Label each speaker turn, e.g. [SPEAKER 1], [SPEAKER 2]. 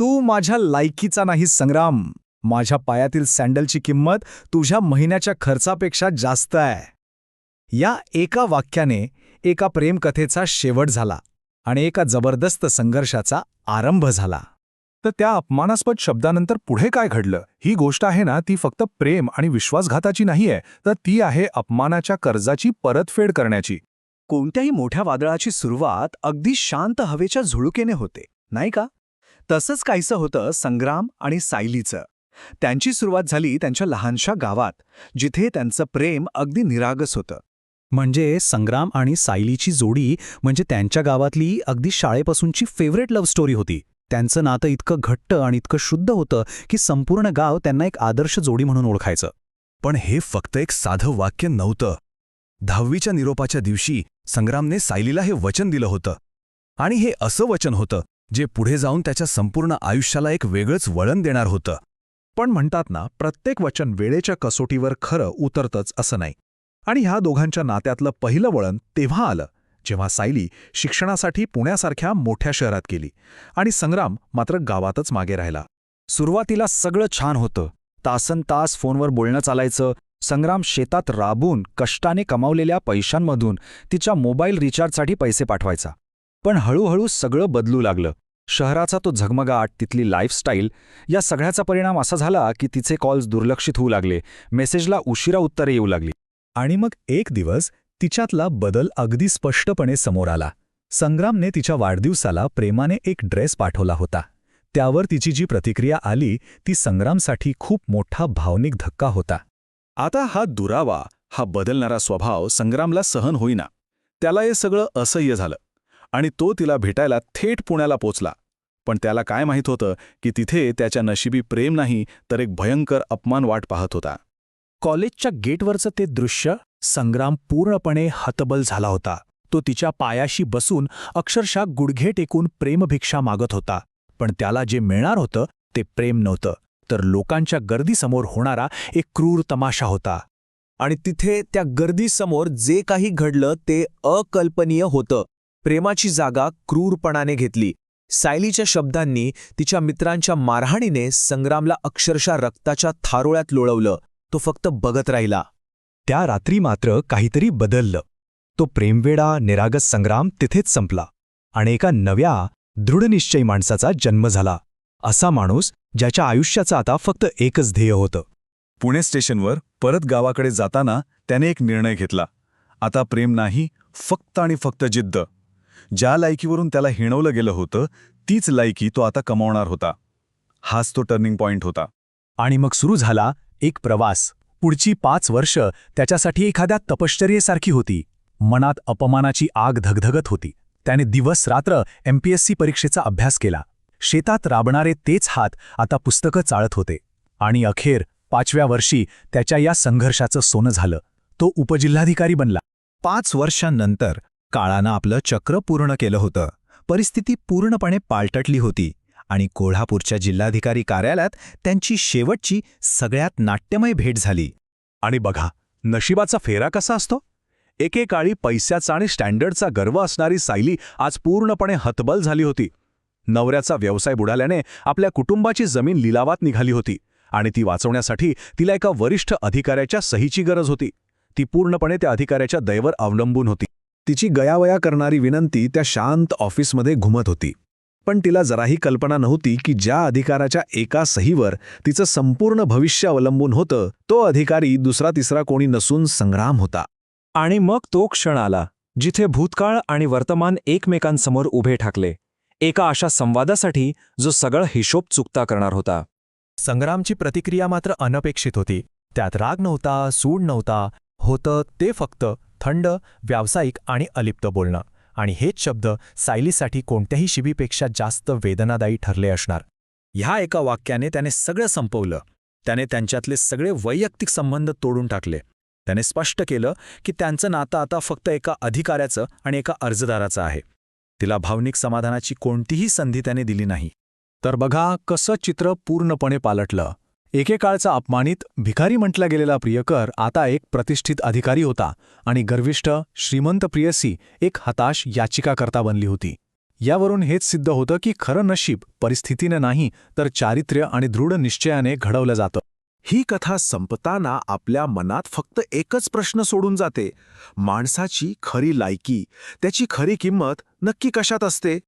[SPEAKER 1] तू माझ्या लायकीचा नाही संग्राम. माझ्या पायातील सँडलची किंमत तुझ्या महिन्याच्या खर्चापेक्षा जास्त आहे. या एका वाक्याने एका प्रेमकथेचा शेवट झाला आणि एका जबरदस्त संघर्षाचा आरंभ झाला.
[SPEAKER 2] तर त्या अपमानास्पद शब्दानंतर पुढे काय घडलं ही गोष्ट आहे ना, ती फक्त प्रेम आणि विश्वासघाताची नाहीये, तर ती आहे अपमानाच्या कर्जाची परतफेड करण्याची.
[SPEAKER 1] कोणत्याही मोठ्या वादळाची सुरुवात अगदी शांत हवेच्या झुळुकेने होते, नाही का? तसंच काहीसं होतं संग्राम आणि सायलीचं. त्यांची सुरुवात झाली त्यांच्या लहानशा गावात, जिथे त्यांचं प्रेम अगदी निरागस होतं.
[SPEAKER 3] म्हणजे संग्राम आणि सायलीची जोडी म्हणजे त्यांच्या गावातली अगदी शाळेपासूनची फेवरेट लव्ह स्टोरी होती. त्यांचं नातं इतकं घट्ट आणि इतकं शुद्ध होतं की संपूर्ण गाव त्यांना एक आदर्श जोडी म्हणून ओळखायचं.
[SPEAKER 2] पण हे फक्त एक साधं वाक्य नव्हतं. 10वीच्या निरोपाच्या दिवशी संग्रामने सायलीला हे वचन दिलं होतं. आणि हे असं वचन होतं जे पुढे जाऊन त्याच्या संपूर्ण आयुष्याला एक वेगळंच वळण देणार होतं. पण म्हणतात ना, प्रत्येक वचन वेळेच्या कसोटीवर खरं उतरतंच असं नाही. आणि ह्या दोघांच्या नात्यातलं पहिलं वळण तेव्हा आलं जेव्हा सायली शिक्षणासाठी पुण्यासारख्या मोठ्या शहरात गेली आणि संग्राम मात्र गावातच मागे राहिला.
[SPEAKER 1] सुरुवातीला सगळं छान होतं. तासनतास फोनवर बोलणं चालायचं. संग्राम शेतात राबून कष्टाने कमावलेल्या पैशांमधून तिच्या मोबाईल रिचार्जसाठी पैसे पाठवायचा. पण हळूहळू सगळं बदलू लागलं. शहराचा तो झगमगाट, तिथली लाईफस्टाईल, या सगळ्याचा परिणाम असा झाला की तिचे कॉल्स दुर्लक्षित होऊ लागले, मेसेजला उशिरा उत्तरे येऊ लागली.
[SPEAKER 2] आणि मग एक दिवस तिच्यातला बदल अगदी स्पष्टपणे समोर आला. संग्रामने तिच्या वाढदिवसाला प्रेमाने एक ड्रेस पाठवला होता. त्यावर तिची जी प्रतिक्रिया आली ती संग्रामसाठी खूप मोठा भावनिक धक्का होता. आता हा दुरावा, हा बदलणारा स्वभाव संग्रामला सहन होईना. त्याला हे सगळं असह्य झालं आणि तो तिला भेटायला थेट पुण्याला पोचला. पण त्याला काय माहीत होतं की तिथे त्याच्या नशिबी प्रेम नाही तर एक भयंकर अपमान वाट पाहत होता.
[SPEAKER 3] कॉलेजच्या गेटवरचं ते दृश्य संग्राम पूर्णपणे हतबल झाला होता. तो तिच्या पायाशी बसून अक्षरशः गुडघे टेकून प्रेमभिक्षा मागत होता. पण त्याला जे मिळणार होतं ते प्रेम नव्हतं, तर लोकांच्या गर्दीसमोर होणारा एक क्रूर तमाशा होता.
[SPEAKER 4] आणि तिथे त्या गर्दीसमोर जे काही घडलं ते अकल्पनीय होतं. प्रेमाची जागा क्रूरपणाने घेतली. सायलीच्या शब्दांनी, तिच्या मित्रांच्या मारहाणीने संग्रामला अक्षरशः रक्ताच्या थारोळ्यात लोळवलं. तो फक्त बघत राहिला.
[SPEAKER 2] त्या रात्री मात्र काहीतरी बदललं. तो प्रेमवेडा, निरागस संग्राम तिथेच संपला आणि एका नव्या, दृढनिश्चयी माणसाचा जन्म झाला. असा माणूस ज्याच्या आयुष्याचं आता फक्त एकच ध्येय होतं. पुणे स्टेशनवर परत गावाकडे जाताना त्याने एक निर्णय घेतला. आता प्रेम नाही, फक्त आणि फक्त जिद्द. ज्या लायकीवरून त्याला हिणवलं गेलं होतं तीच लायकी तो आता कमावणार होता. हाच तो टर्निंग पॉइंट होता.
[SPEAKER 3] आणि मग सुरू झाला एक प्रवास. पुढची 5 वर्ष त्याच्यासाठी एखाद्या तपश्चर्येसारखी होती. मनात अपमानाची आग धगधगत होती. त्याने दिवस-रात्र MPSC परीक्षेचा अभ्यास केला. शेतात राबणारे तेच हात आता पुस्तकं चाळत होते. आणि अखेर 5व्या वर्षी त्याच्या या संघर्षाचं सोनं झालं. तो उपजिल्हाधिकारी बनला.
[SPEAKER 1] 5 वर्षांनंतर काळानं आपलं चक्र पूर्ण केलं होतं. परिस्थिती पूर्णपणे पालटली होती आणि कोल्हापूरच्या जिल्हाधिकारी कार्यालयात त्यांची शेवटची सगळ्यात नाट्यमय भेट झाली.
[SPEAKER 2] आणि बघा, नशिबाचा फेरा कसा असतो. एकेकाळी पैशाचा आणि स्टँडर्डचा गर्व असणारी सायली आज पूर्णपणे हतबल झाली होती. नवऱ्याचा व्यवसाय बुडाल्याने आपल्या कुटुंबाची जमीन लिलावात निघाली होती आणि ती वाचवण्यासाठी तिला एका वरिष्ठ अधिकाऱ्याच्या सहीची गरज होती. ती पूर्णपणे त्या अधिकाऱ्याच्या दयेवर अवलंबून होती. तिची गयावया करणारी विनंती त्या शांत ऑफिसमध्ये घुमत होती. पण तिला जराही कल्पना नव्हती की ज्या अधिकाऱ्याच्या एका सहीवर तिचं संपूर्ण भविष्य अवलंबून होतं तो अधिकारी दुसरा तिसरा कोणी नसून संग्राम होता.
[SPEAKER 4] आणि मग तो क्षण आला जिथे भूतकाळ आणि वर्तमान एकमेकांसमोर उभे ठाकले, एका अशा संवादासाठी जो सगळं हिशोब चुकता करणार होता.
[SPEAKER 3] संग्रामची प्रतिक्रिया मात्र अनपेक्षित होती. त्यात राग नव्हता, सूड नव्हता. होतं ते फक्त थंड, व्यावसायिक आणि अलिप्त बोलणं. आणि हेच शब्द सायलीसाठी कोणत्याही शिबीपेक्षा जास्त वेदनादायी ठरले असणार.
[SPEAKER 1] ह्या एका वाक्याने त्याने सगळं संपवलं. त्याने त्यांच्यातले सगळे वैयक्तिक संबंध तोडून टाकले. त्याने स्पष्ट केलं की त्यांचं नातं आता फक्त एका अधिकाऱ्याचं आणि एका अर्जदाराचं आहे. तिला भावनिक समाधानाची कोणतीही संधी त्याने दिली नाही.
[SPEAKER 2] तर बघा कसं चित्र पूर्णपणे पालटलं. एकेकाळचा अपमानित, भिकारी म्हटला गेलेला प्रियकर आता एक प्रतिष्ठित अधिकारी होता आणि गर्विष्ठ, श्रीमंत प्रियसी एक हताश याचिकाकर्ता बनली होती.
[SPEAKER 3] यावरून हेच सिद्ध होतं की खरं नशीब परिस्थितीने नाही तर चारित्र्य आणि दृढ निश्चयाने घडवलं जातं.
[SPEAKER 4] ही कथा संपताना आपल्या मनात फक्त एकच प्रश्न सोडून जाते, माणसाची खरी लायकी, त्याची खरी किंमत नक्की कशात असते?